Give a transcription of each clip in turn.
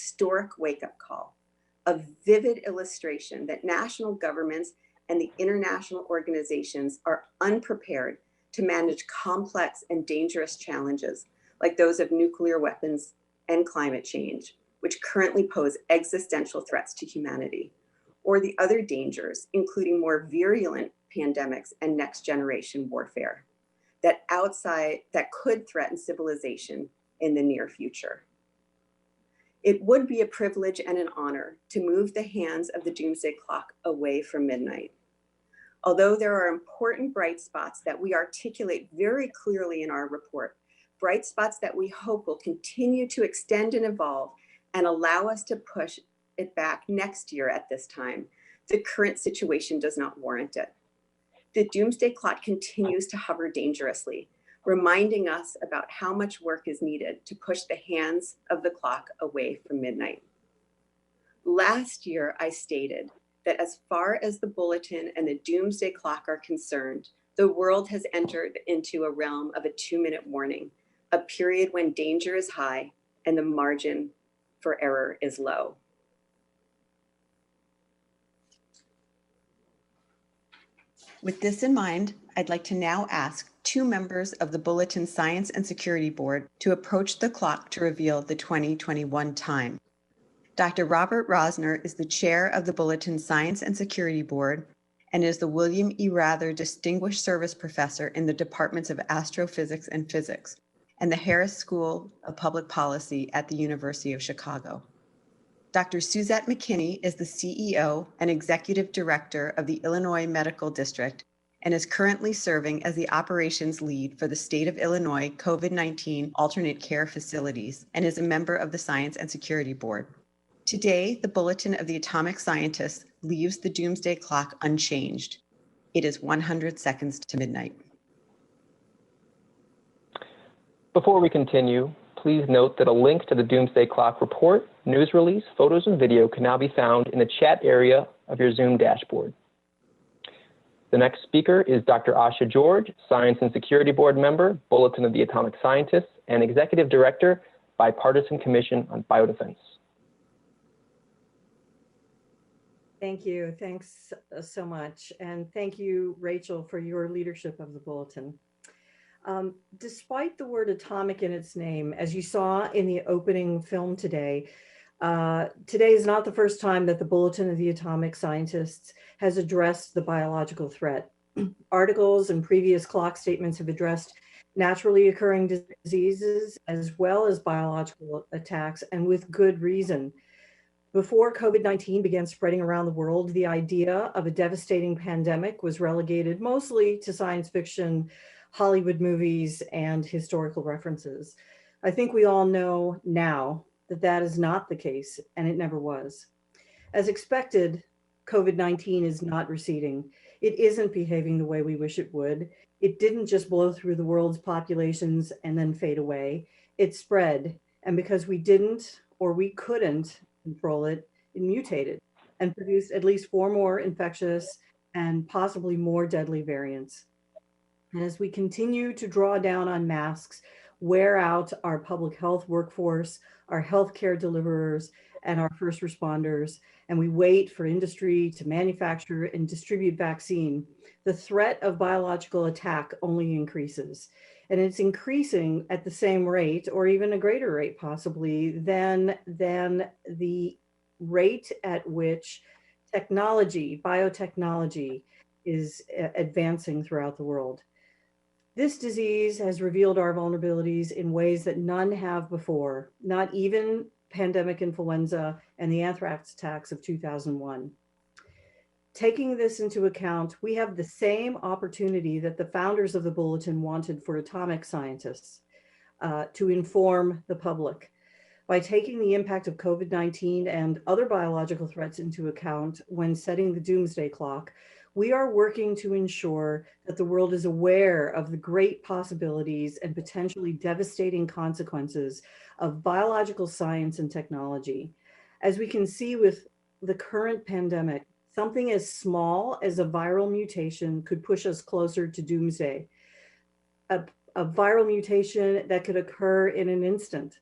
historic wake-up call, a vivid illustration that national governments and the international organizations are unprepared to manage complex and dangerous challenges like those of nuclear weapons and climate change, which currently pose existential threats to humanity, or the other dangers, including more virulent pandemics and next generation warfare that could threaten civilization in the near future. It would be a privilege and an honor to move the hands of the doomsday clock away from midnight. Although there are important bright spots that we articulate very clearly in our report, bright spots that we hope will continue to extend and evolve and allow us to push it back next year at this time, the current situation does not warrant it. The doomsday clock continues to hover dangerously, reminding us about how much work is needed to push the hands of the clock away from midnight. Last year, I stated that as far as the Bulletin and the doomsday clock are concerned, the world has entered into a realm of a 2-minute warning, a period when danger is high and the margin for error is low. With this in mind, I'd like to now ask 2 members of the Bulletin Science and Security Board to approach the clock to reveal the 2021 time. Dr. Robert Rosner is the chair of the Bulletin Science and Security Board and is the William E. Rather Distinguished Service Professor in the Departments of Astrophysics and Physics and the Harris School of Public Policy at the University of Chicago. Dr. Suzette McKinney is the CEO and Executive Director of the Illinois Medical District and is currently serving as the operations lead for the State of Illinois COVID-19 alternate care facilities and is a member of the Science and Security Board. Today, the Bulletin of the Atomic Scientists leaves the doomsday clock unchanged. It is 100 seconds to midnight. Before we continue, please note that a link to the Doomsday Clock report, news release, photos, and video can now be found in the chat area of your Zoom dashboard. The next speaker is Dr. Asha George, Science and Security Board member, Bulletin of the Atomic Scientists, and Executive Director, Bipartisan Commission on Biodefense. Thank you. Thanks so much. And thank you, Rachel, for your leadership of the Bulletin. Despite the word atomic in its name, as you saw in the opening film today, today is not the first time that the Bulletin of the Atomic Scientists has addressed the biological threat. Articles and previous clock statements have addressed naturally occurring diseases as well as biological attacks, and with good reason. Before COVID-19 began spreading around the world, the idea of a devastating pandemic was relegated mostly to science fiction, Hollywood movies, and historical references. I think we all know now that that is not the case, and it never was. As expected, COVID-19 is not receding. It isn't behaving the way we wish it would. It didn't just blow through the world's populations and then fade away. It spread, and because we didn't or we couldn't control it, it mutated and produced at least 4 more infectious and possibly more deadly variants. And as we continue to draw down on masks, wear out our public health workforce, our healthcare deliverers, and our first responders, and we wait for industry to manufacture and distribute vaccine, the threat of biological attack only increases. And it's increasing at the same rate, or even a greater rate possibly, than the rate at which technology, biotechnology, is advancing throughout the world. This disease has revealed our vulnerabilities in ways that none have before, not even pandemic influenza and the anthrax attacks of 2001. Taking this into account, we have the same opportunity that the founders of the Bulletin wanted for atomic scientists to inform the public. By taking the impact of COVID-19 and other biological threats into account when setting the doomsday clock, we are working to ensure that the world is aware of the great possibilities and potentially devastating consequences of biological science and technology. As we can see with the current pandemic, something as small as a viral mutation could push us closer to doomsday. A viral mutation that could occur in an instant.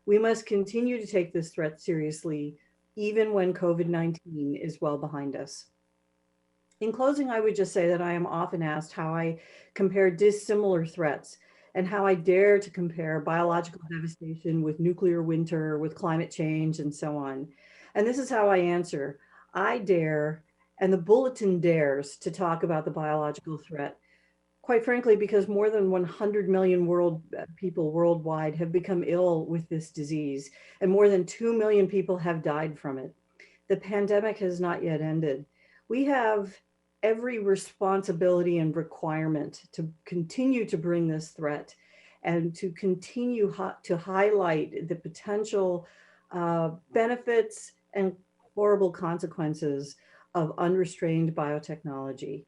We must continue to take this threat seriously, even when COVID-19 is well behind us. In closing, I would just say that I am often asked how I compare dissimilar threats and how I dare to compare biological devastation with nuclear winter, with climate change, and so on. And this is how I answer. I dare, and the Bulletin dares, to talk about the biological threat. Quite frankly, because more than 100 million people worldwide have become ill with this disease, and more than 2 million people have died from it. The pandemic has not yet ended. We have every responsibility and requirement to continue to bring this threat and to continue to highlight the potential benefits and horrible consequences of unrestrained biotechnology.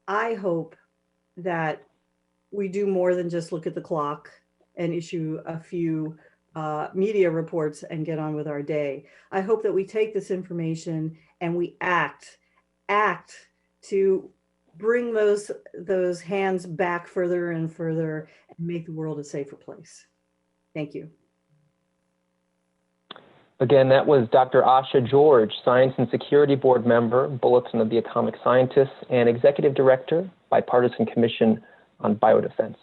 I hope that we do more than just look at the clock and issue a few media reports and get on with our day. I hope that we take this information and we act to bring those hands back further and further and make the world a safer place. Thank you. Again, that was Dr. Asha George, Science and Security Board member, Bulletin of the Atomic Scientists, and Executive Director, Bipartisan Commission on Biodefense.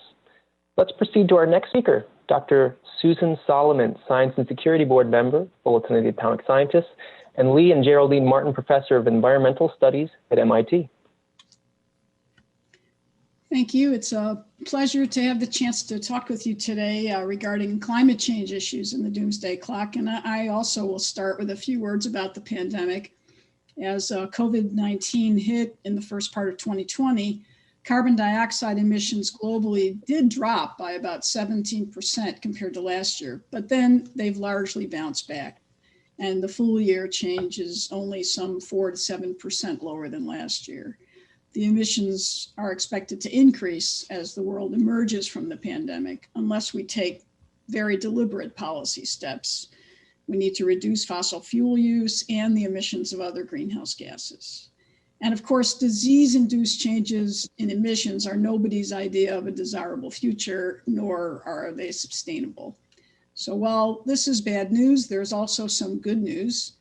Let's proceed to our next speaker, Dr. Susan Solomon, Science and Security Board member, Bulletin of the Atomic Scientists, and Lee and Geraldine Martin Professor of Environmental Studies at MIT. Thank you. It's a pleasure to have the chance to talk with you today regarding climate change issues in the doomsday clock. And I also will start with a few words about the pandemic. As COVID-19 hit in the first part of 2020, carbon dioxide emissions globally did drop by about 17% compared to last year, but then they've largely bounced back. And the full year change is only some 4 to 7% lower than last year. The emissions are expected to increase as the world emerges from the pandemic, unless we take very deliberate policy steps. We need to reduce fossil fuel use and the emissions of other greenhouse gases. And of course, disease-induced changes in emissions are nobody's idea of a desirable future, nor are they sustainable. So while this is bad news, there's also some good news.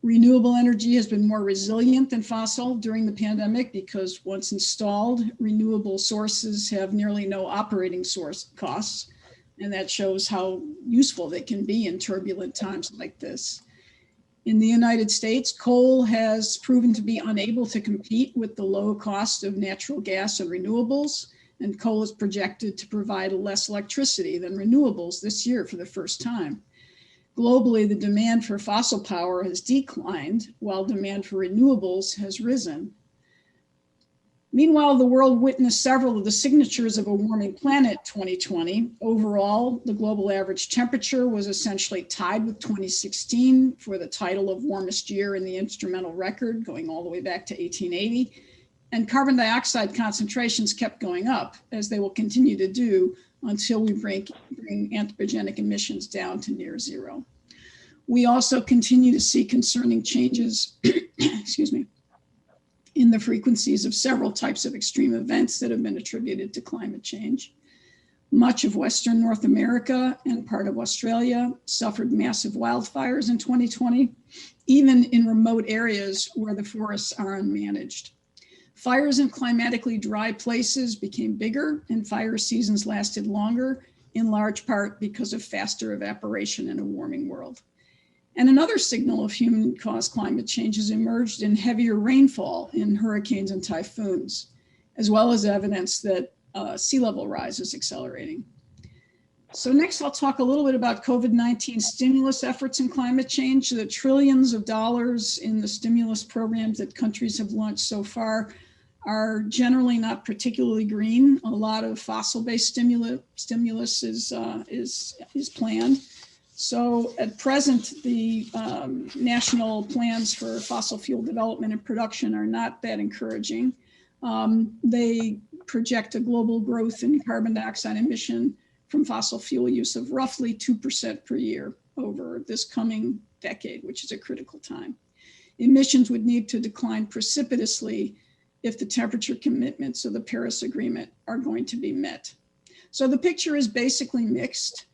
Renewable energy has been more resilient than fossil during the pandemic because once installed, renewable sources have nearly no operating source costs. And that shows how useful they can be in turbulent times like this. In the United States, coal has proven to be unable to compete with the low cost of natural gas and renewables, and coal is projected to provide less electricity than renewables this year for the first time. Globally, the demand for fossil power has declined while demand for renewables has risen. Meanwhile, the world witnessed several of the signatures of a warming planet 2020. Overall, the global average temperature was essentially tied with 2016 for the title of warmest year in the instrumental record, going all the way back to 1880. And carbon dioxide concentrations kept going up, as they will continue to do until we bring anthropogenic emissions down to near zero. We also continue to see concerning changes, excuse me, in the frequencies of several types of extreme events that have been attributed to climate change. Much of Western North America and part of Australia suffered massive wildfires in 2020, even in remote areas where the forests are unmanaged. Fires in climatically dry places became bigger and fire seasons lasted longer, in large part because of faster evaporation in a warming world. And another signal of human-caused climate change has emerged in heavier rainfall in hurricanes and typhoons, as well as evidence that sea level rise is accelerating. So next, I'll talk a little bit about COVID-19 stimulus efforts in climate change. The trillions of dollars in the stimulus programs that countries have launched so far are generally not particularly green. A lot of fossil-based stimulus is planned. So at present, the national plans for fossil fuel development and production are not that encouraging. They project a global growth in carbon dioxide emission from fossil fuel use of roughly 2% per year over this coming decade, which is a critical time. Emissions would need to decline precipitously if the temperature commitments of the Paris Agreement are going to be met. So the picture is basically mixed.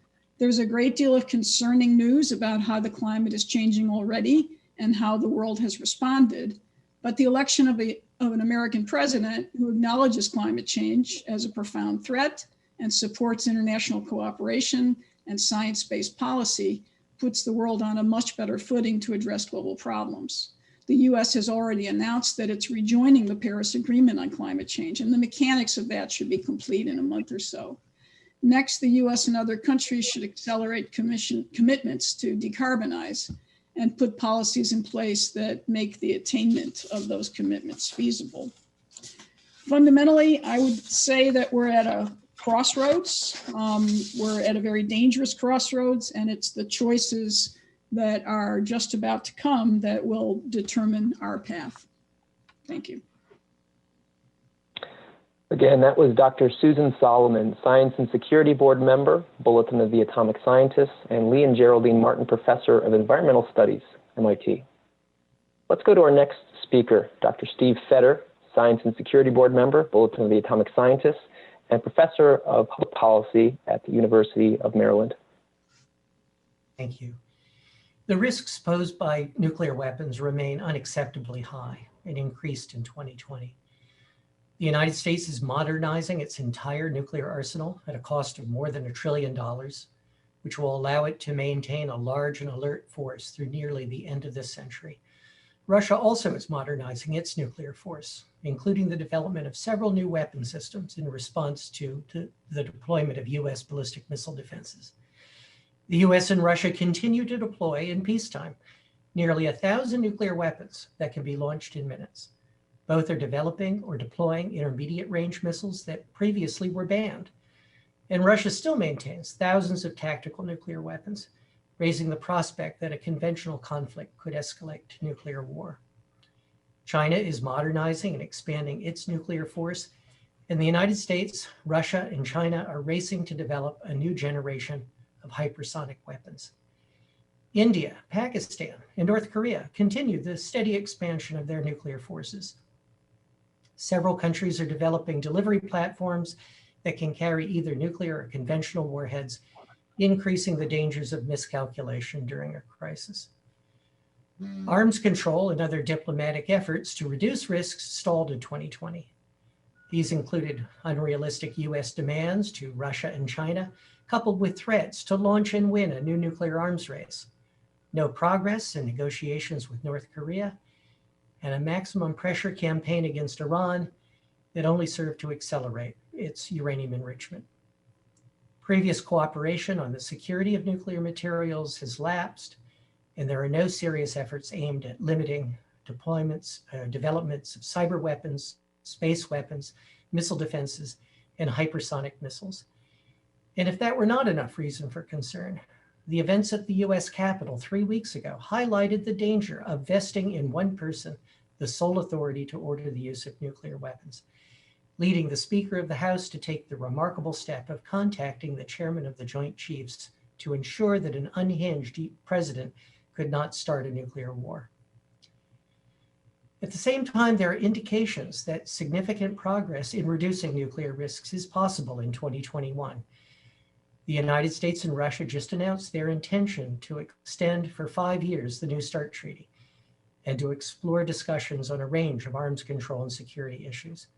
There's a great deal of concerning news about how the climate is changing already and how the world has responded. But the election of an American president who acknowledges climate change as a profound threat and supports international cooperation and science-based policy puts the world on a much better footing to address global problems. The US has already announced that it's rejoining the Paris Agreement on climate change, and the mechanics of that should be complete in a month or so. Next, the US and other countries should accelerate commitments to decarbonize and put policies in place that make the attainment of those commitments feasible. Fundamentally, I would say that we're at a crossroads. We're at a very dangerous crossroads, and it's the choices that are just about to come that will determine our path. Thank you. Again, that was Dr. Susan Solomon, Science and Security Board member, Bulletin of the Atomic Scientists, and Lee and Geraldine Martin, Professor of Environmental Studies, MIT. Let's go to our next speaker, Dr. Steve Fetter, Science and Security Board member, Bulletin of the Atomic Scientists, and Professor of Public Policy at the University of Maryland. Thank you. The risks posed by nuclear weapons remain unacceptably high and increased in 2020. The United States is modernizing its entire nuclear arsenal at a cost of more than $1 trillion, which will allow it to maintain a large and alert force through nearly the end of this century. Russia also is modernizing its nuclear force, including the development of several new weapon systems in response to the deployment of US ballistic missile defenses. The US and Russia continue to deploy in peacetime nearly 1,000 nuclear weapons that can be launched in minutes. Both are developing or deploying intermediate range missiles that previously were banned. And Russia still maintains thousands of tactical nuclear weapons, raising the prospect that a conventional conflict could escalate to nuclear war. China is modernizing and expanding its nuclear force, and the United States, Russia, and China are racing to develop a new generation of hypersonic weapons. India, Pakistan, and North Korea continue the steady expansion of their nuclear forces. Several countries are developing delivery platforms that can carry either nuclear or conventional warheads, increasing the dangers of miscalculation during a crisis. Arms control and other diplomatic efforts to reduce risks stalled in 2020. These included unrealistic US demands to Russia and China, coupled with threats to launch and win a new nuclear arms race, no progress in negotiations with North Korea, and a maximum pressure campaign against Iran that only served to accelerate its uranium enrichment. Previous cooperation on the security of nuclear materials has lapsed, and there are no serious efforts aimed at limiting developments of cyber weapons, space weapons, missile defenses, and hypersonic missiles. And if that were not enough reason for concern, the events at the US Capitol 3 weeks ago highlighted the danger of vesting in one person the sole authority to order the use of nuclear weapons, leading the Speaker of the House to take the remarkable step of contacting the chairman of the Joint Chiefs to ensure that an unhinged president could not start a nuclear war. At the same time, there are indications that significant progress in reducing nuclear risks is possible in 2021. The United States and Russia just announced their intention to extend for 5 years the New START Treaty and to explore discussions on a range of arms control and security issues.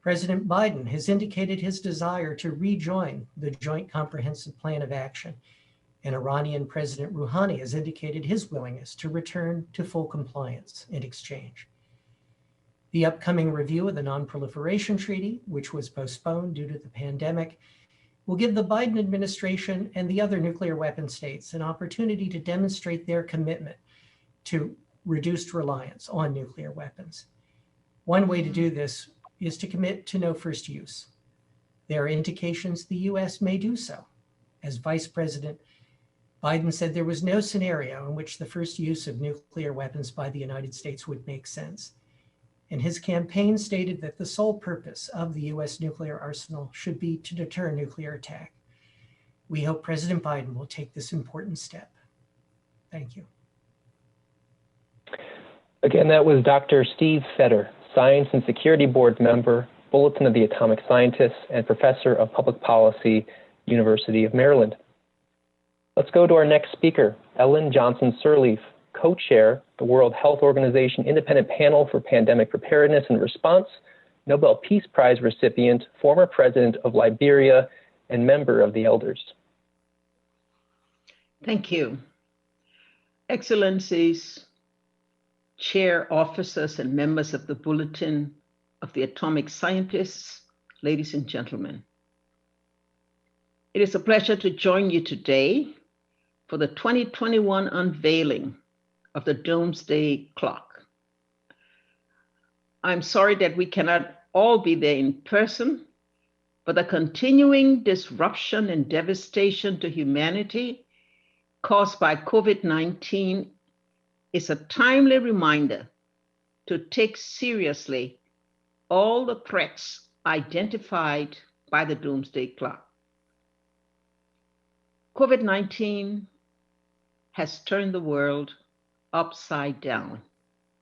President Biden has indicated his desire to rejoin the Joint Comprehensive Plan of Action, and Iranian President Rouhani has indicated his willingness to return to full compliance and exchange. The upcoming review of the Non-Proliferation Treaty, which was postponed due to the pandemic, will give the Biden administration and the other nuclear weapon states an opportunity to demonstrate their commitment to reduced reliance on nuclear weapons. One way to do this is to commit to no first use. There are indications the US may do so. As Vice President Biden said there was no scenario in which the first use of nuclear weapons by the United States would make sense. And his campaign stated that the sole purpose of the US nuclear arsenal should be to deter nuclear attack. We hope President Biden will take this important step. Thank you. Again, that was Dr. Steve Fetter, Science and Security Board member, Bulletin of the Atomic Scientists, and Professor of Public Policy, University of Maryland. Let's go to our next speaker, Ellen Johnson-Sirleaf, co-chair, the World Health Organization Independent Panel for Pandemic Preparedness and Response, Nobel Peace Prize recipient, former president of Liberia, and member of the Elders. Thank you. Excellencies, chair officers and members of the Bulletin of the Atomic Scientists, ladies and gentlemen. It is a pleasure to join you today for the 2021 unveiling of the Doomsday Clock. I'm sorry that we cannot all be there in person, but the continuing disruption and devastation to humanity caused by COVID-19 is a timely reminder to take seriously all the threats identified by the Doomsday Clock. COVID-19 has turned the world upside down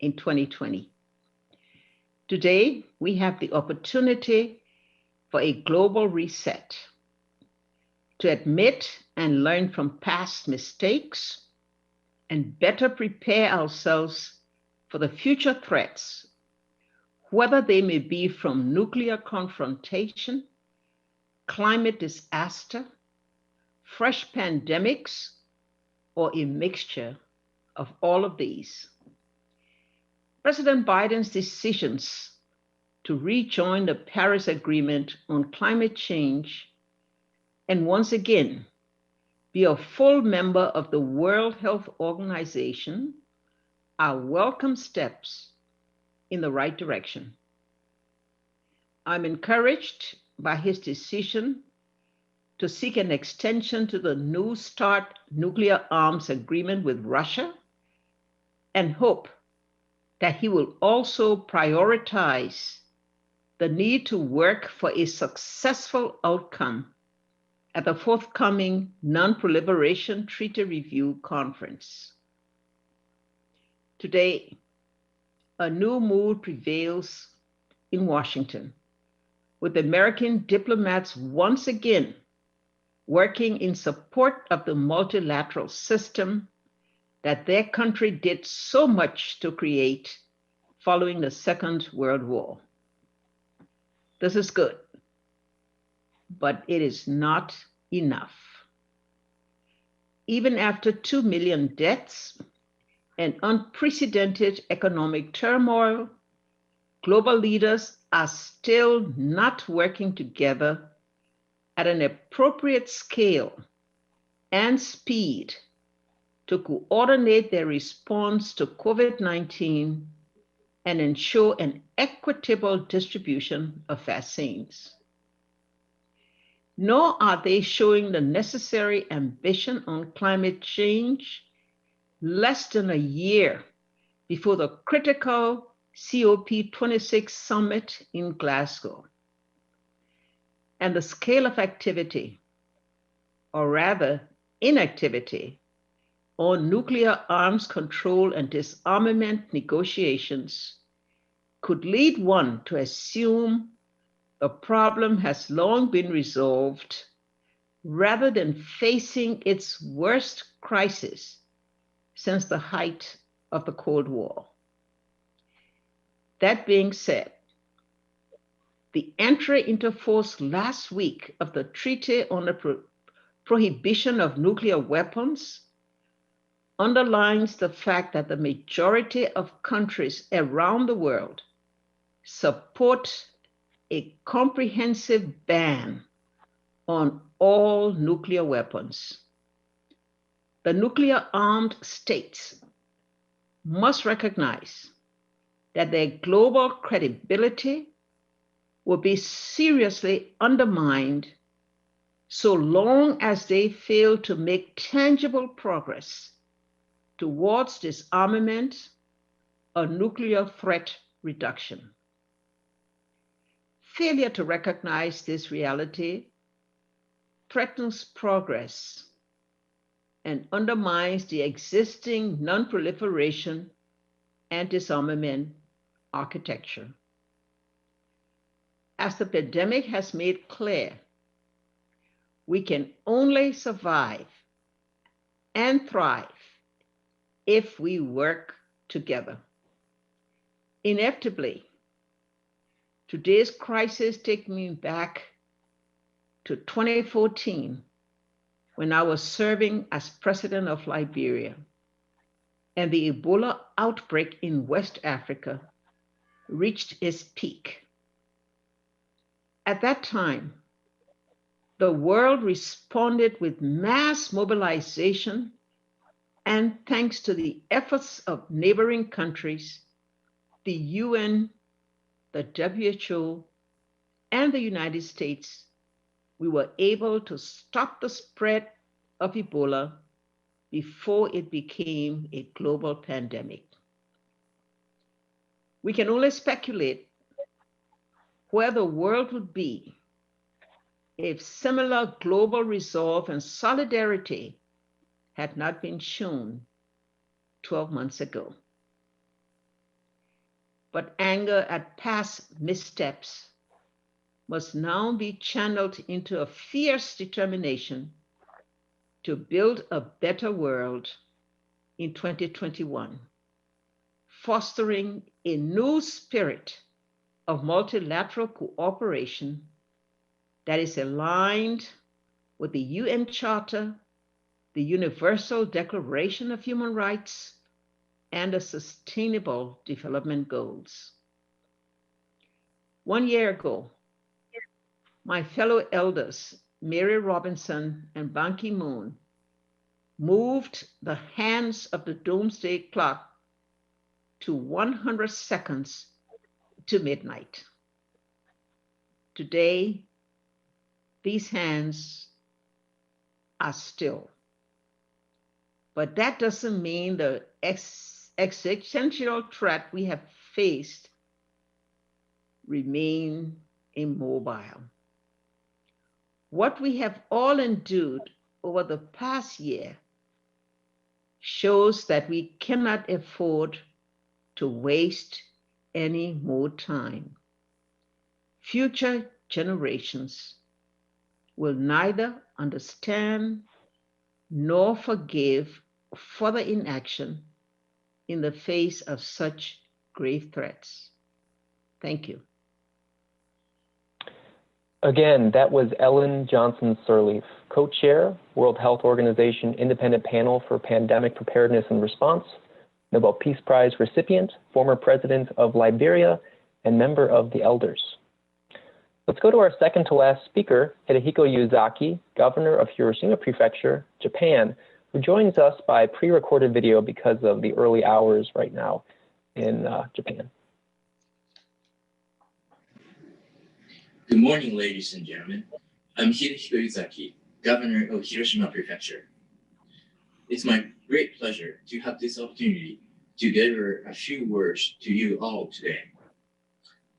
in 2020. Today, we have the opportunity for a global reset, to admit and learn from past mistakes and better prepare ourselves for the future threats, whether they may be from nuclear confrontation, climate disaster, fresh pandemics, or a mixture of all of these. President Biden's decisions to rejoin the Paris Agreement on climate change and once again be a full member of the World Health Organization are welcome steps in the right direction. I'm encouraged by his decision to seek an extension to the New START nuclear arms agreement with Russia and hope that he will also prioritize the need to work for a successful outcome at the forthcoming Non-Proliferation Treaty Review Conference. Today, a new mood prevails in Washington, with American diplomats once again working in support of the multilateral system that their country did so much to create following the Second World War. This is good, but it is not enough. Even after 2 million deaths and unprecedented economic turmoil, global leaders are still not working together at an appropriate scale and speed to coordinate their response to COVID-19 and ensure an equitable distribution of vaccines. Nor are they showing the necessary ambition on climate change less than a year before the critical COP26 summit in Glasgow. And the scale of activity, or rather inactivity, on nuclear arms control and disarmament negotiations could lead one to assume the problem has long been resolved rather than facing its worst crisis since the height of the Cold War. That being said, the entry into force last week of the Treaty on the Prohibition of Nuclear Weapons underlines the fact that the majority of countries around the world support a comprehensive ban on all nuclear weapons. The nuclear-armed states must recognize that their global credibility will be seriously undermined so long as they fail to make tangible progress towards disarmament or nuclear threat reduction. Failure to recognize this reality threatens progress and undermines the existing non-proliferation and disarmament architecture. As the pandemic has made clear, we can only survive and thrive if we work together. Inevitably, today's crisis takes me back to 2014 when I was serving as president of Liberia and the Ebola outbreak in West Africa reached its peak. At that time, the world responded with mass mobilization, and thanks to the efforts of neighboring countries, the UN, the WHO, and the United States, we were able to stop the spread of Ebola before it became a global pandemic. We can only speculate where the world would be if similar global resolve and solidarity had not been shown 12 months ago. But anger at past missteps must now be channeled into a fierce determination to build a better world in 2021, fostering a new spirit of multilateral cooperation that is aligned with the UN Charter, the Universal Declaration of Human Rights, and the Sustainable Development Goals. 1 year ago, my fellow elders, Mary Robinson and Ban Ki-moon, moved the hands of the doomsday clock to 100 seconds to midnight. Today, these hands are still. But that doesn't mean the existential threat we have faced remain immobile. What we have all endured over the past year shows that we cannot afford to waste any more time. Future generations will neither understand nor forgive further inaction in the face of such grave threats. Thank you. Again, that was Ellen Johnson-Sirleaf, co-chair, World Health Organization Independent Panel for Pandemic Preparedness and Response, Nobel Peace Prize recipient, former president of Liberia, and member of the Elders. Let's go to our second to last speaker, Hidehiko Yuzaki, governor of Hiroshima Prefecture, Japan, who joins us by pre-recorded video because of the early hours right now in Japan. Good morning, ladies and gentlemen. I'm Hidehiko Yuzaki, governor of Hiroshima Prefecture. It's my great pleasure to have this opportunity to deliver a few words to you all today.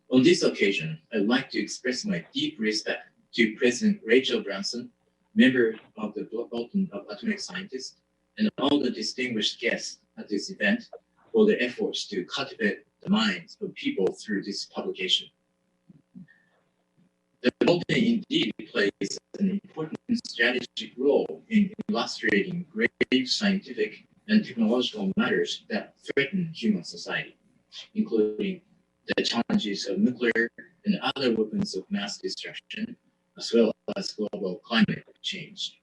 On this occasion, I'd like to express my deep respect to President Rachel Branson, member of the Bulletin of Atomic Scientists, and all the distinguished guests at this event for their efforts to cultivate the minds of people through this publication. The Bulletin indeed plays an important strategic role in illustrating grave scientific and technological matters that threaten human society, including the challenges of nuclear and other weapons of mass destruction, as well as global climate change.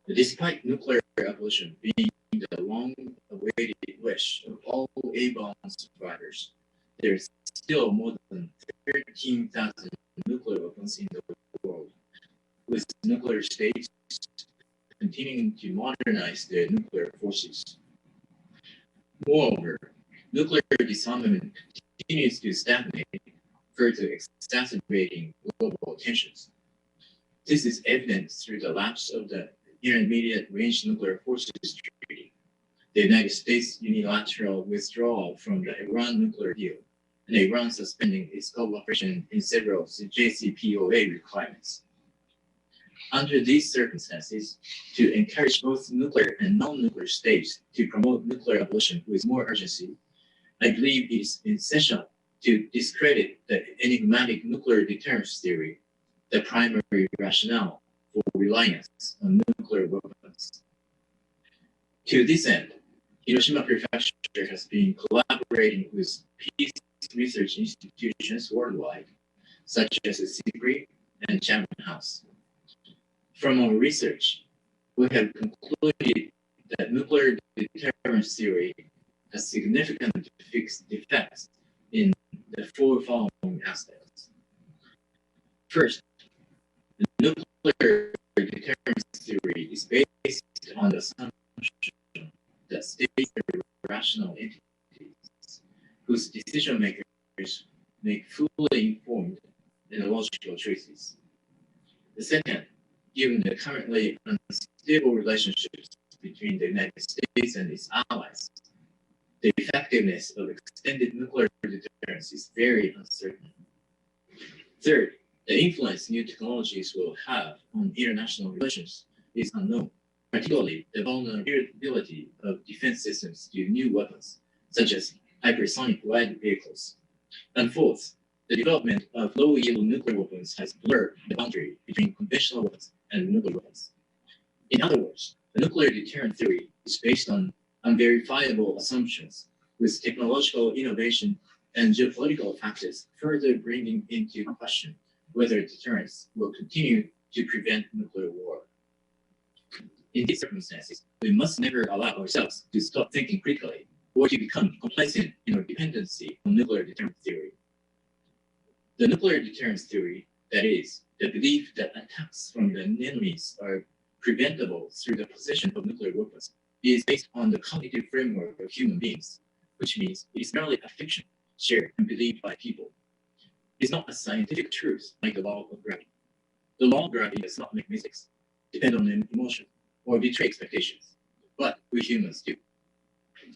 Despite nuclear abolition being the long-awaited wish of all A-bomb survivors, there is still more than 13,000 nuclear weapons in the world, with nuclear states continuing to modernize their nuclear forces. Moreover, nuclear disarmament continues to stagnate, further exacerbating global tensions. This is evident through the lapse of the Intermediate Range Nuclear Forces Treaty, the United States' unilateral withdrawal from the Iran nuclear deal, and Iran suspending its cooperation in several JCPOA requirements. Under these circumstances, to encourage both nuclear and non-nuclear states to promote nuclear abolition with more urgency, I believe it is essential to discredit the enigmatic nuclear deterrence theory, the primary rationale for reliance on nuclear weapons. To this end, Hiroshima Prefecture has been collaborating with peace research institutions worldwide, such as the CIPRI and Chatham House. From our research, we have concluded that nuclear deterrence theory has significant defects in the four following aspects. First, the nuclear deterrence theory is based on the assumption that states are rational entities whose decision makers make fully informed and logical choices. The second, given the currently unstable relationships between the United States and its allies, the effectiveness of extended nuclear deterrence is very uncertain. Third, the influence new technologies will have on international relations is unknown, particularly the vulnerability of defense systems to new weapons, such as hypersonic glide vehicles. And fourth, the development of low-yield nuclear weapons has blurred the boundary between conventional weapons and nuclear weapons. In other words, the nuclear deterrent theory is based on unverifiable assumptions, with technological innovation and geopolitical factors further bringing into question whether deterrence will continue to prevent nuclear war. In these circumstances, we must never allow ourselves to stop thinking critically or to become complacent in our dependency on nuclear deterrent theory. The nuclear deterrence theory, that is, the belief that attacks from the enemies are preventable through the possession of nuclear weapons, is based on the cognitive framework of human beings, which means it is merely a fiction shared and believed by people. It is not a scientific truth like the law of gravity. The law of gravity does not make mistakes, depend on an emotion, or betray expectations, but we humans do.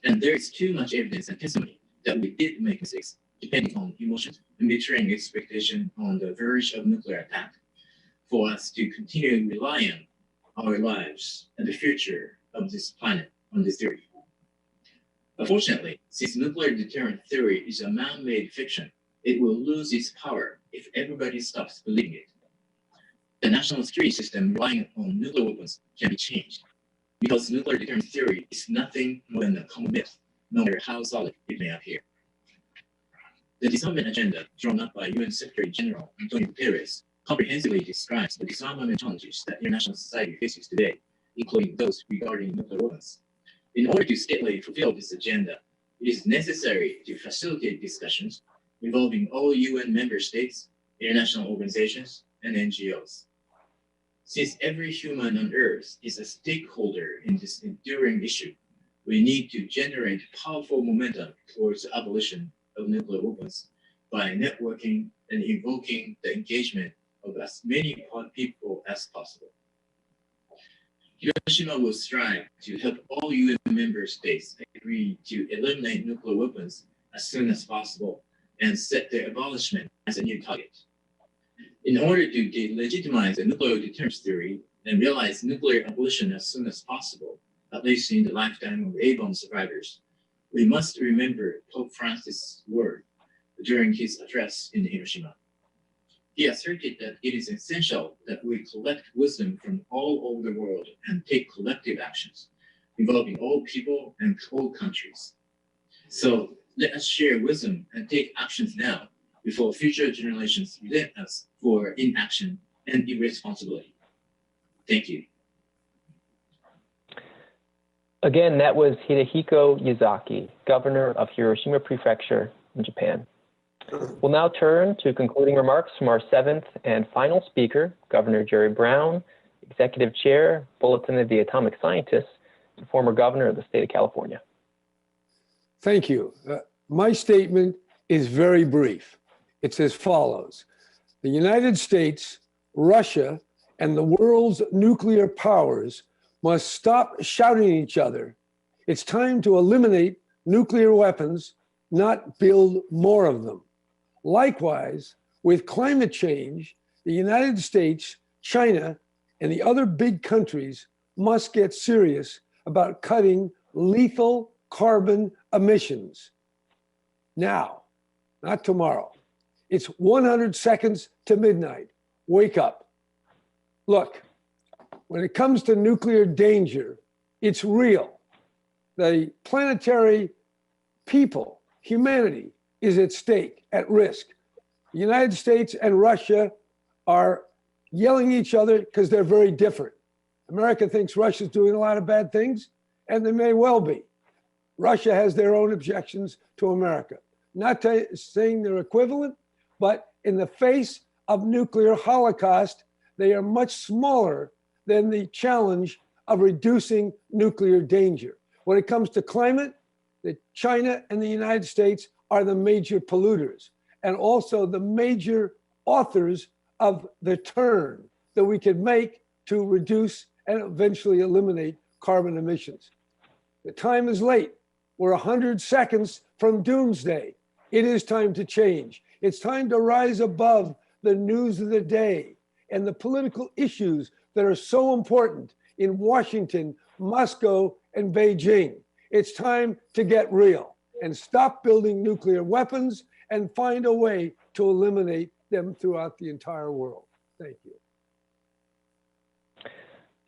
And there is too much evidence and testimony that we did make mistakes, depending on emotions and betraying expectation on the verge of nuclear attack, for us to continue relying our lives and the future of this planet on this theory. Unfortunately, since nuclear deterrent theory is a man-made fiction, it will lose its power if everybody stops believing it. The national security system relying on nuclear weapons can be changed, because nuclear deterrent theory is nothing more than a common myth, no matter how solid it may appear. The disarmament agenda drawn up by UN Secretary General Antonio Guterres comprehensively describes the disarmament challenges that international society faces today, including those regarding nuclear weapons. In order to steadily fulfill this agenda, it is necessary to facilitate discussions involving all UN member states, international organizations, and NGOs. Since every human on Earth is a stakeholder in this enduring issue, we need to generate powerful momentum towards the abolition of nuclear weapons by networking and invoking the engagement of as many people as possible. Hiroshima will strive to help all UN member states agree to eliminate nuclear weapons as soon as possible and set their abolishment as a new target. In order to delegitimize the nuclear deterrence theory and realize nuclear abolition as soon as possible, at least in the lifetime of A-bomb survivors, we must remember Pope Francis' word during his address in Hiroshima. He asserted that it is essential that we collect wisdom from all over the world and take collective actions involving all people and all countries. So let us share wisdom and take actions now before future generations blame us for inaction and irresponsibility. Thank you. Again, that was Hidehiko Yazaki, governor of Hiroshima Prefecture in Japan. We'll now turn to concluding remarks from our seventh and final speaker, Governor Jerry Brown, Executive Chair, Bulletin of the Atomic Scientists, and former governor of the state of California. Thank you. My statement is very brief. It's as follows. The United States, Russia, and the world's nuclear powers must stop shouting at each other. It's time to eliminate nuclear weapons, not build more of them. Likewise, with climate change, the United States, China, and the other big countries must get serious about cutting lethal carbon emissions. Now, not tomorrow. It's 100 seconds to midnight. Wake up. Look, when it comes to nuclear danger, it's real. The planetary people, humanity, is at stake, at risk. The United States and Russia are yelling at each other because they're very different. America thinks Russia's doing a lot of bad things, and they may well be. Russia has their own objections to America. Not saying they're equivalent, but in the face of nuclear holocaust, they are much smaller than the challenge of reducing nuclear danger. When it comes to climate, China and the United States are the major polluters and also the major authors of the turn that we could make to reduce and eventually eliminate carbon emissions. The time is late. We're 100 seconds from doomsday. It is time to change. It's time to rise above the news of the day and the political issues that are so important in Washington, Moscow, and Beijing. It's time to get real and stop building nuclear weapons and find a way to eliminate them throughout the entire world. Thank you.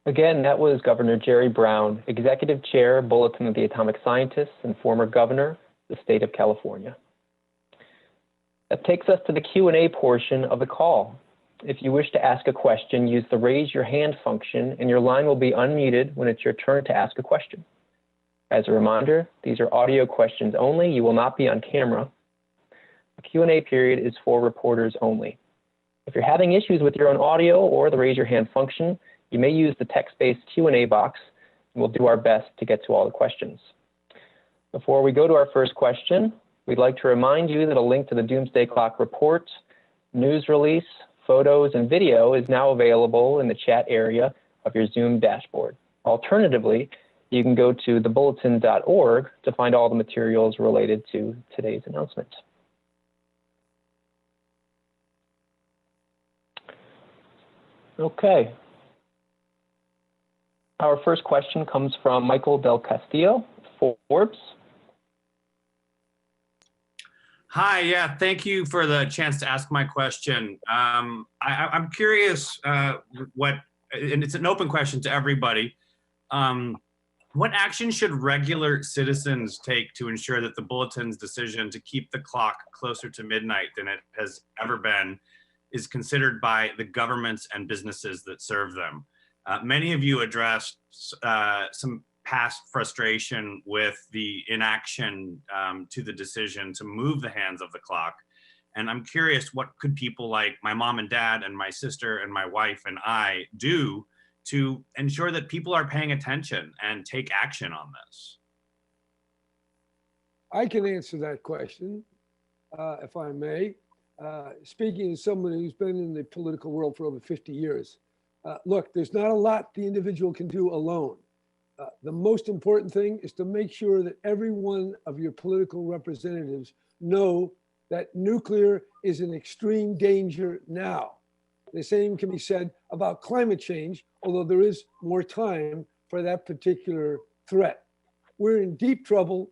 Again, that was Governor Jerry Brown, Executive Chair, Bulletin of the Atomic Scientists, and former governor of the state of California. That takes us to the Q&A portion of the call. If you wish to ask a question, use the raise your hand function and your line will be unmuted when it's your turn to ask a question. As a reminder, these are audio questions only. You will not be on camera. The Q&A period is for reporters only. If you're having issues with your own audio or the raise your hand function, you may use the text-based Q&A box, and we'll do our best to get to all the questions. Before we go to our first question, we'd like to remind you that a link to the Doomsday Clock report, news release, photos, and video is now available in the chat area of your Zoom dashboard. Alternatively, you can go to thebulletin.org to find all the materials related to today's announcement. Okay. Our first question comes from Michael Del Castillo, Forbes. Hi, yeah, thank you for the chance to ask my question. I'm curious and it's an open question to everybody. What action should regular citizens take to ensure that the Bulletin's decision to keep the clock closer to midnight than it has ever been is considered by the governments and businesses that serve them? Many of you addressed some past frustration with the inaction to the decision to move the hands of the clock. And I'm curious, what could people like my mom and dad and my sister and my wife and I do to ensure that people are paying attention and take action on this? I can answer that question, if I may. Speaking as someone who's been in the political world for over 50 years, look, there's not a lot the individual can do alone. The most important thing is to make sure that every one of your political representatives know that nuclear is an extreme danger now. The same can be said about climate change, although there is more time for that particular threat. We're in deep trouble.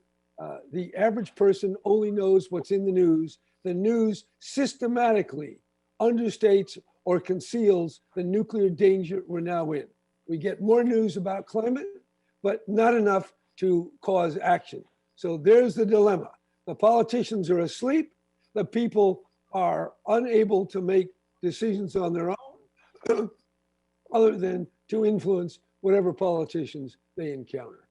The average person only knows what's in the news. The news systematically understates or conceals the nuclear danger we're now in. We get more news about climate, but not enough to cause action. So there's the dilemma. The politicians are asleep. The people are unable to make decisions on their own other than to influence whatever politicians they encounter.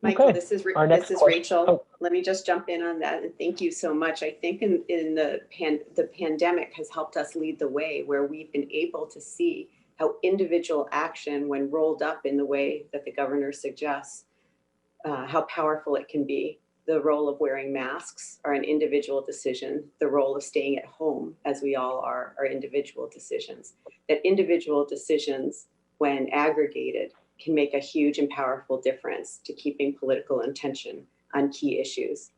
Michael, Okay. this is question. Rachel. Oh. Let me just jump in on that, and thank you so much. I think in the pandemic has helped us lead the way, where we've been able to see how individual action, when rolled up in the way that the governor suggests, how powerful it can be. The role of wearing masks are an individual decision. The role of staying at home, as we all are individual decisions. That individual decisions, when aggregated, can make a huge and powerful difference to keeping political intention on key issues.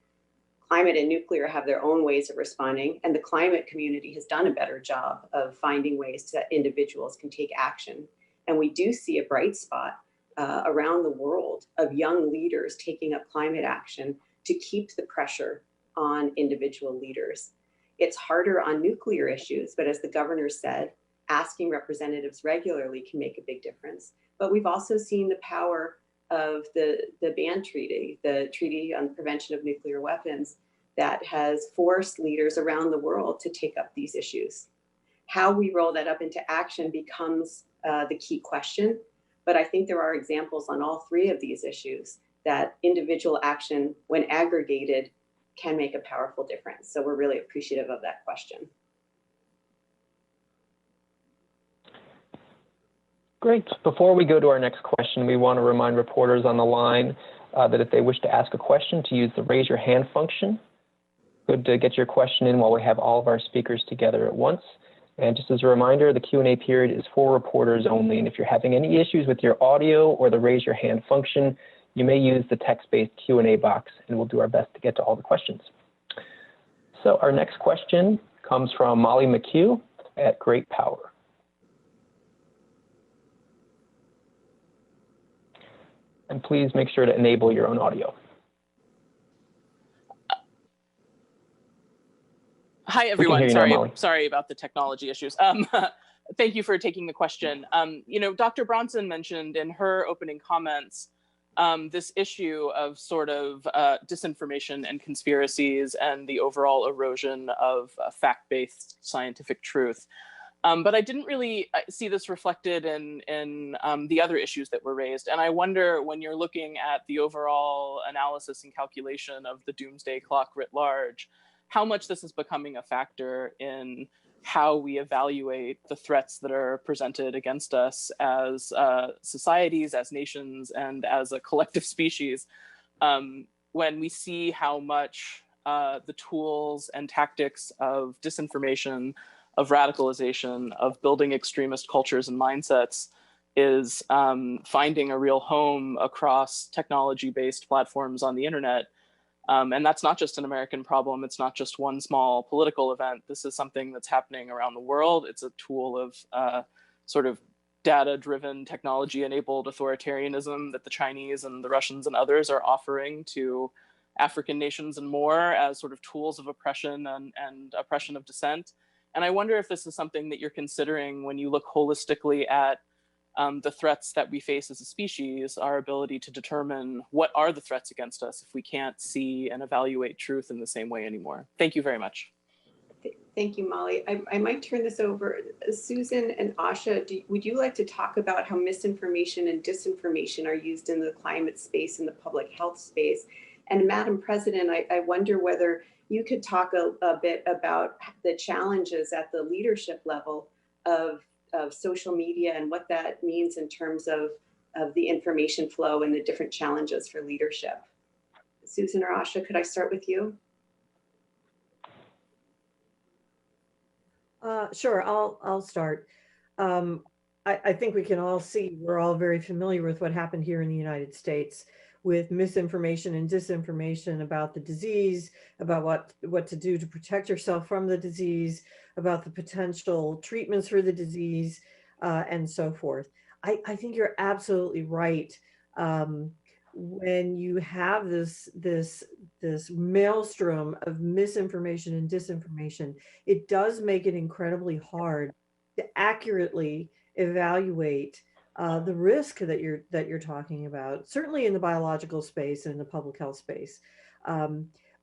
Climate and nuclear have their own ways of responding, and the climate community has done a better job of finding ways that individuals can take action. And we do see a bright spot around the world of young leaders taking up climate action to keep the pressure on individual leaders. It's harder on nuclear issues, but as the governor said, asking representatives regularly can make a big difference. But we've also seen the power of the ban treaty, the Treaty on the Prevention of Nuclear Weapons, that has forced leaders around the world to take up these issues. How we roll that up into action becomes the key question. But I think there are examples on all three of these issues that individual action, when aggregated, can make a powerful difference. So we're really appreciative of that question. Great. Before we go to our next question, we want to remind reporters on the line that if they wish to ask a question, to use the raise your hand function. Good to get your question in while we have all of our speakers together at once. And just as a reminder, the Q&A period is for reporters only. And if you're having any issues with your audio or the raise your hand function, you may use the text-based Q&A box, and we'll do our best to get to all the questions. So our next question comes from Molly McHugh at Great Power. And please make sure to enable your own audio. Hi, everyone. Now, sorry about the technology issues. Thank you for taking the question. You know, Dr. Bronson mentioned in her opening comments this issue of sort of disinformation and conspiracies and the overall erosion of fact-based scientific truth. But I didn't really see this reflected in the other issues that were raised. And I wonder, when you're looking at the overall analysis and calculation of the doomsday clock writ large, how much this is becoming a factor in how we evaluate the threats that are presented against us as societies, as nations, and as a collective species, when we see how much the tools and tactics of disinformation, of radicalization, of building extremist cultures and mindsets is finding a real home across technology-based platforms on the internet. And that's not just an American problem. It's not just one small political event. This is something that's happening around the world. It's a tool of sort of data-driven, technology-enabled authoritarianism that the Chinese and the Russians and others are offering to African nations and more as sort of tools of oppression and oppression of dissent. And I wonder if this is something that you're considering when you look holistically at the threats that we face as a species, our ability to determine what are the threats against us if we can't see and evaluate truth in the same way anymore. Thank you very much. Thank you, Molly. I might turn this over. Susan and Asha, would you like to talk about how misinformation and disinformation are used in the climate space and the public health space? And Madam President, I wonder whether you could talk a bit about the challenges at the leadership level of social media and what that means in terms of the information flow and the different challenges for leadership. Susan or Asha, could I start with you? Sure, I'll start. I think we can all see, we're all very familiar with what happened here in the United States with misinformation and disinformation about the disease, about what to do to protect yourself from the disease, about the potential treatments for the disease, and so forth. I think you're absolutely right. When you have this maelstrom of misinformation and disinformation, it does make it incredibly hard to accurately evaluate the risk that you're talking about, certainly in the biological space and in the public health space.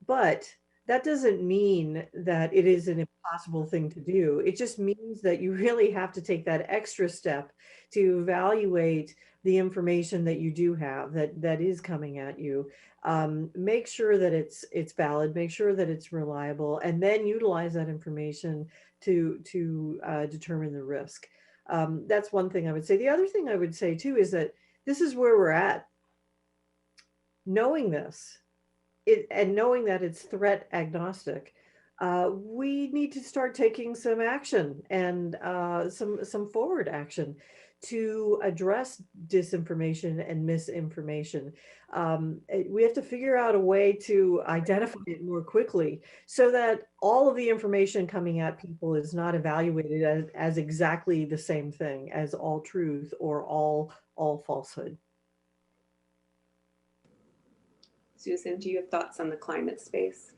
But that doesn't mean that it is an impossible thing to do. It just means that you really have to take that extra step to evaluate the information that you do have that is coming at you. Make sure that it's valid, make sure that it's reliable, and then utilize that information to determine the risk. That's one thing I would say. The other thing I would say too is that this is where we're at. Knowing this, and knowing that it's threat agnostic, we need to start taking some action and some forward action to address disinformation and misinformation. We have to figure out a way to identify it more quickly so that all of the information coming at people is not evaluated as exactly the same thing as all truth or all falsehood. Susan, do you have thoughts on the climate space?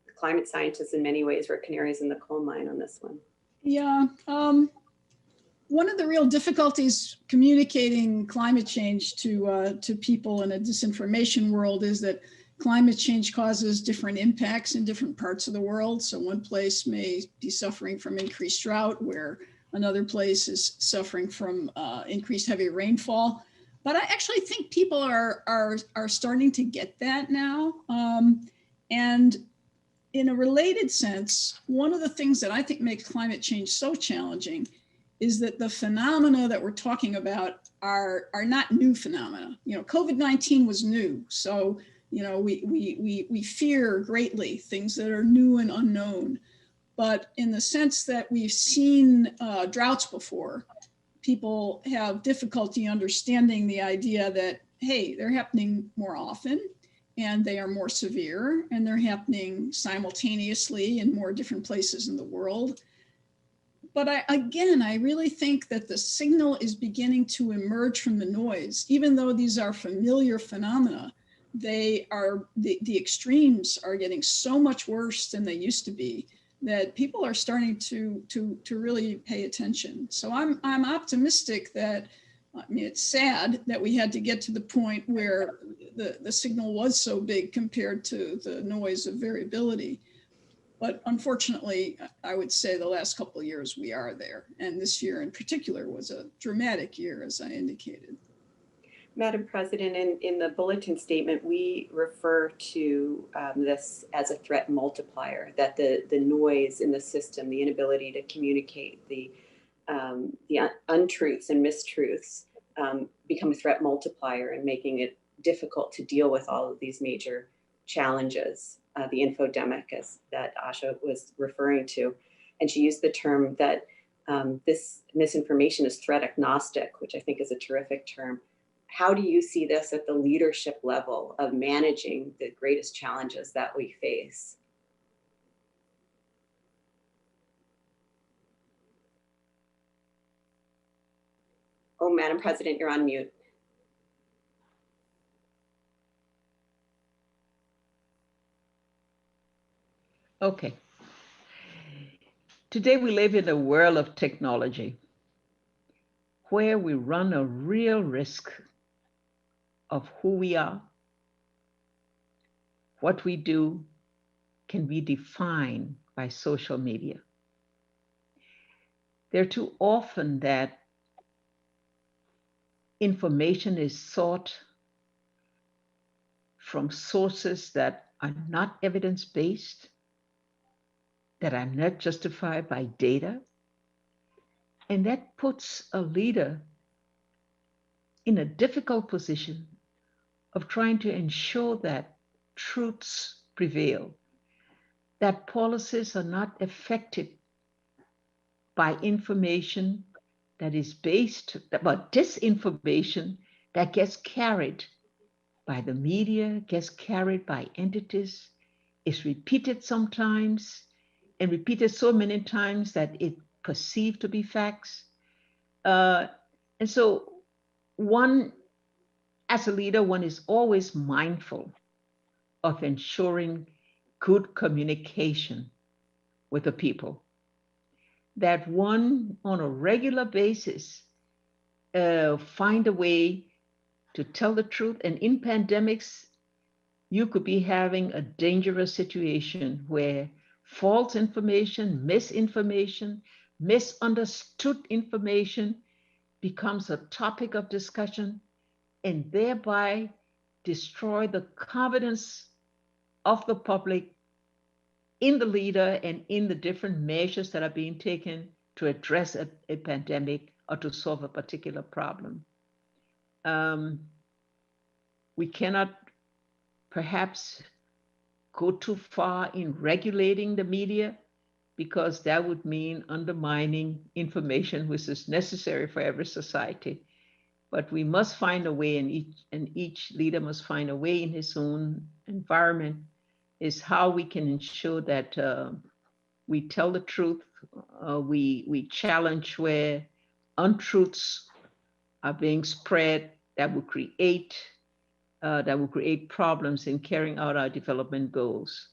The climate scientists in many ways were canaries in the coal mine on this one. Yeah. One of the real difficulties communicating climate change to people in a disinformation world is that climate change causes different impacts in different parts of the world. So one place may be suffering from increased drought, where another place is suffering from increased heavy rainfall. But I actually think people are starting to get that now. And in a related sense, one of the things that I think makes climate change so challenging is that the phenomena that we're talking about are not new phenomena. You know, COVID-19 was new. So, you know, we fear greatly things that are new and unknown. But in the sense that we've seen droughts before, people have difficulty understanding the idea that, hey, they're happening more often and they are more severe and they're happening simultaneously in more different places in the world. But I really think that the signal is beginning to emerge from the noise. Even though these are familiar phenomena, they are, the extremes are getting so much worse than they used to be that people are starting to really pay attention. So I'm optimistic that, I mean, it's sad that we had to get to the point where the signal was so big compared to the noise of variability. But unfortunately, I would say the last couple of years we are there. And this year in particular was a dramatic year, as I indicated. Madam President, in the bulletin statement, we refer to this as a threat multiplier, that the noise in the system, the inability to communicate, the untruths and mistruths become a threat multiplier and making it difficult to deal with all of these major challenges. The infodemic, as that Asha was referring to. And she used the term that this misinformation is threat agnostic, which I think is a terrific term. How do you see this at the leadership level of managing the greatest challenges that we face? Oh, Madam President, you're on mute. Okay. Today we live in a world of technology where we run a real risk of who we are, what we do can be defined by social media. They're too often that information is sought from sources that are not evidence-based, that are not justified by data. And that puts a leader in a difficult position of trying to ensure that truths prevail, that policies are not affected by information that is based, about disinformation that gets carried by the media, gets carried by entities, is repeated sometimes, and repeated so many times that it perceived to be facts. And so one, as a leader, one is always mindful of ensuring good communication with the people. That one, on a regular basis, find a way to tell the truth. And in pandemics, you could be having a dangerous situation where false information, misinformation, misunderstood information becomes a topic of discussion and thereby destroy the confidence of the public in the leader and in the different measures that are being taken to address a pandemic or to solve a particular problem. We cannot perhaps go too far in regulating the media, because that would mean undermining information which is necessary for every society. But we must find a way, and each leader must find a way in his own environment, is how we can ensure that we tell the truth, we challenge where untruths are being spread that will create problems in carrying out our development goals.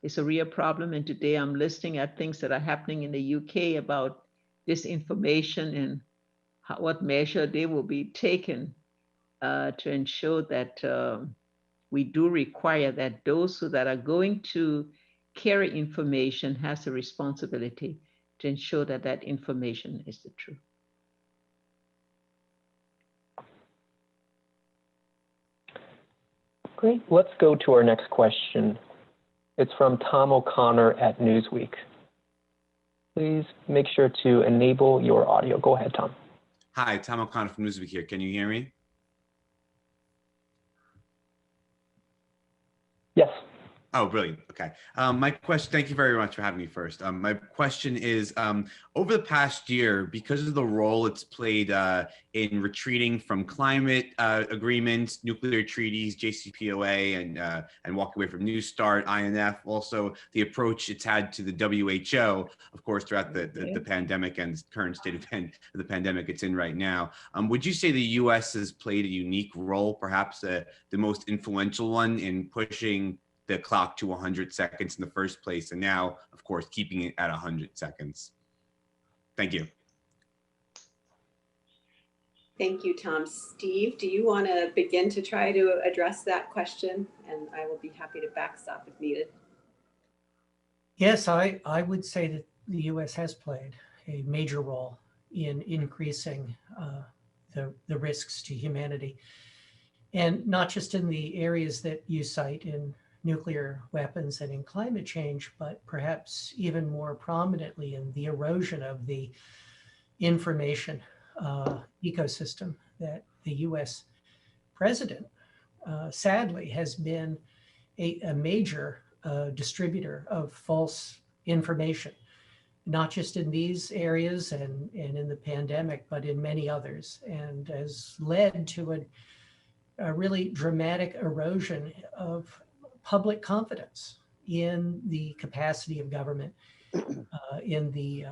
It's a real problem. And today I'm listening at things that are happening in the UK about disinformation and what measure they will be taken to ensure that we do require that those that are going to carry information has a responsibility to ensure that that information is the truth. Great. Let's go to our next question. It's from Tom O'Connor at Newsweek. Please make sure to enable your audio. Go ahead, Tom. Hi, Tom O'Connor from Newsweek here. Can you hear me? Yes. Oh, brilliant. Okay. My question, thank you very much for having me first. My question is, over the past year, because of the role it's played in retreating from climate agreements, nuclear treaties, JCPOA, and walking away from New START, INF, also the approach it's had to the WHO, of course, throughout the pandemic and current state of the pandemic it's in right now. Would you say the US has played a unique role, perhaps the most influential one in pushing the clock to 100 seconds in the first place, and now, of course, keeping it at 100 seconds? Thank you. Thank you, Tom. Steve, do you want to begin to try to address that question? And I will be happy to backstop if needed. Yes, I would say that the US has played a major role in increasing the risks to humanity. And not just in the areas that you cite in nuclear weapons and in climate change, but perhaps even more prominently in the erosion of the information ecosystem that the US president, sadly, has been a major distributor of false information, not just in these areas and in the pandemic, but in many others, and has led to a really dramatic erosion of public confidence in the capacity of government, in the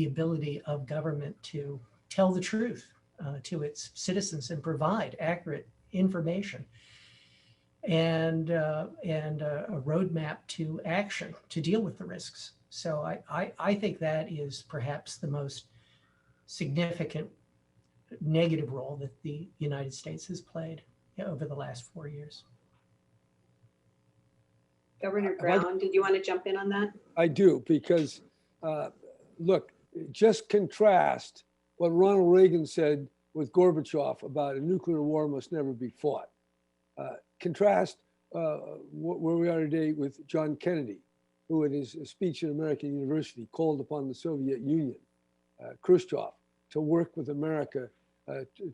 ability of government to tell the truth to its citizens and provide accurate information, and a roadmap to action to deal with the risks. So I think that is perhaps the most significant negative role that the United States has played over the last 4 years. Governor Brown, did you want to jump in on that? I do, because look, just contrast what Ronald Reagan said with Gorbachev about a nuclear war must never be fought. Contrast where we are today with John Kennedy, who in his speech at American University called upon the Soviet Union, Khrushchev, to work with America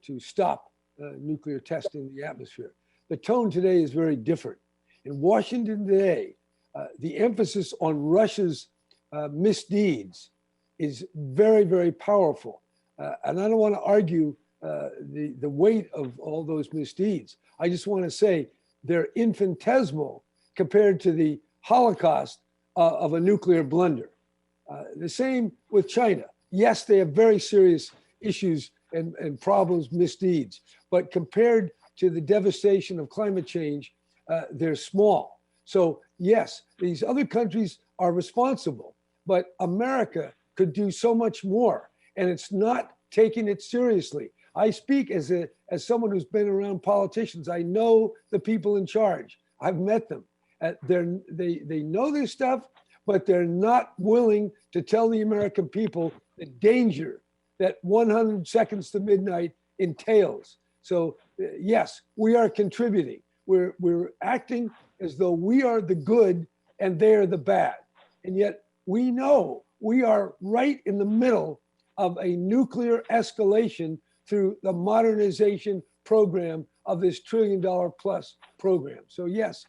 to stop nuclear testing in the atmosphere. The tone today is very different. In Washington today, the emphasis on Russia's misdeeds is very, very powerful. And I don't want to argue the weight of all those misdeeds. I just want to say they're infinitesimal compared to the Holocaust of a nuclear blunder. The same with China. Yes, they have very serious issues and problems, misdeeds, but compared to the devastation of climate change, they're small. So yes, these other countries are responsible, but America could do so much more, and it's not taking it seriously. I speak as someone who's been around politicians. I know the people in charge. I've met them. They know this stuff, but they're not willing to tell the American people the danger that 100 seconds to midnight entails. So yes, we are contributing. We're acting as though we are the good and they are the bad. And yet we know we are right in the middle of a nuclear escalation through the modernization program of this $1 trillion plus program. So yes,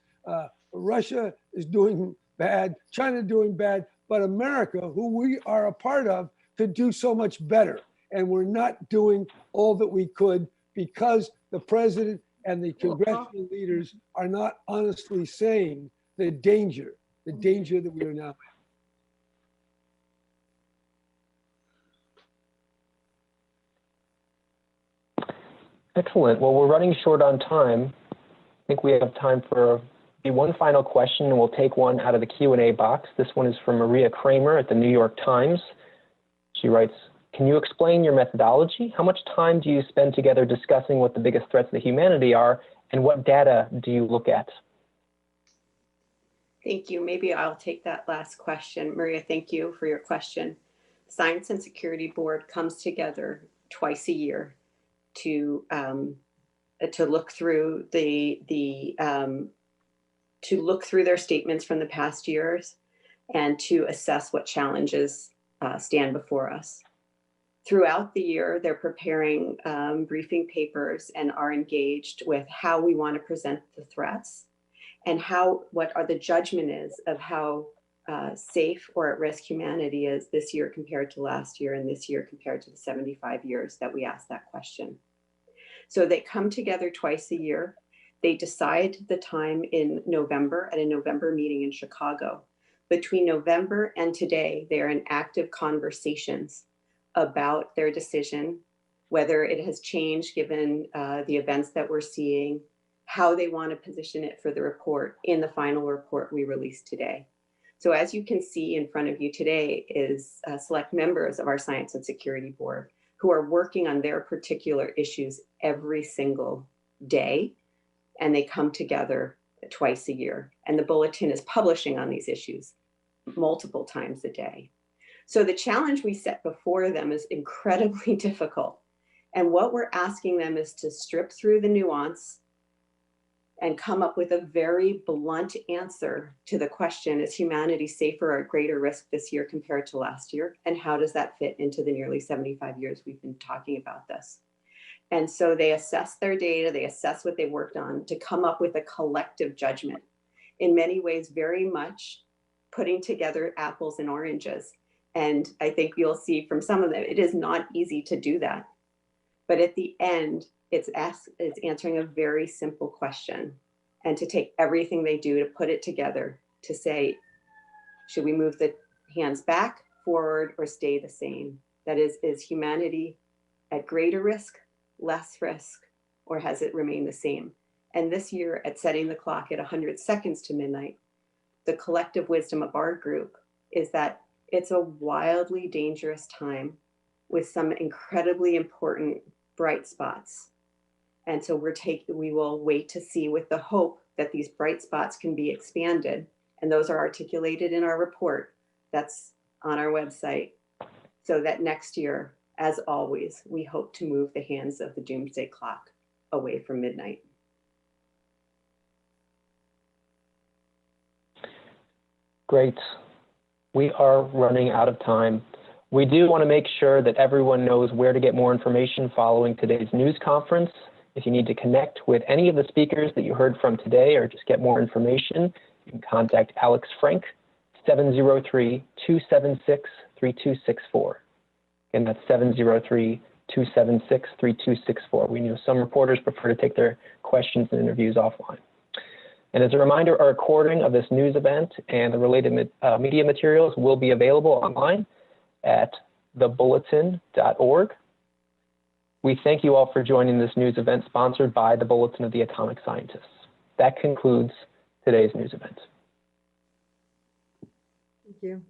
Russia is doing bad, China doing bad, but America, who we are a part of, could do so much better. And we're not doing all that we could because the president and the congressional leaders are not honestly saying the danger that we are now in. Excellent. Well, we're running short on time. I think we have time for be one final question, and we'll take one out of the Q&A box. This one is from Maria Kramer at the New York Times. She writes, can you explain your methodology? How much time do you spend together discussing what the biggest threats to humanity are, and what data do you look at? Thank you. Maybe I'll take that last question. Maria, thank you for your question. The Science and Security Board comes together twice a year to look through their statements from the past years and to assess what challenges stand before us. Throughout the year, they're preparing briefing papers and are engaged with how we want to present the threats and what the judgment is of how safe or at risk humanity is this year compared to last year and this year compared to the 75 years that we asked that question. So they come together twice a year. They decide the time in November at a November meeting in Chicago. Between November and today, they are in active conversations about their decision, whether it has changed given the events that we're seeing, how they want to position it for the report in the final report we released today. So as you can see in front of you today is select members of our Science and Security Board who are working on their particular issues every single day, and they come together twice a year. And the Bulletin is publishing on these issues multiple times a day. So the challenge we set before them is incredibly difficult. And what we're asking them is to strip through the nuance and come up with a very blunt answer to the question, is humanity safer or at greater risk this year compared to last year? And how does that fit into the nearly 75 years we've been talking about this? And so they assess their data, they assess what they worked on to come up with a collective judgment. In many ways, very much putting together apples and oranges. And I think you'll see from some of them, it is not easy to do that. But at the end, it's answering a very simple question, and to take everything they do to put it together to say, should we move the hands back, forward, or stay the same? That is humanity at greater risk, less risk, or has it remained the same? And this year, at setting the clock at 100 seconds to midnight, the collective wisdom of our group is that it's a wildly dangerous time with some incredibly important bright spots. And so we will wait to see, with the hope that these bright spots can be expanded. And those are articulated in our report that's on our website. So that next year, as always, we hope to move the hands of the doomsday clock away from midnight. Great. We are running out of time. We do want to make sure that everyone knows where to get more information following today's news conference. If you need to connect with any of the speakers that you heard from today or just get more information, you can contact Alex Frank, 703-276-3264. And that's 703-276-3264. We know some reporters prefer to take their questions and interviews offline. And as a reminder, a recording of this news event and the related media materials will be available online at thebulletin.org. We thank you all for joining this news event sponsored by the Bulletin of the Atomic Scientists. That concludes today's news event. Thank you.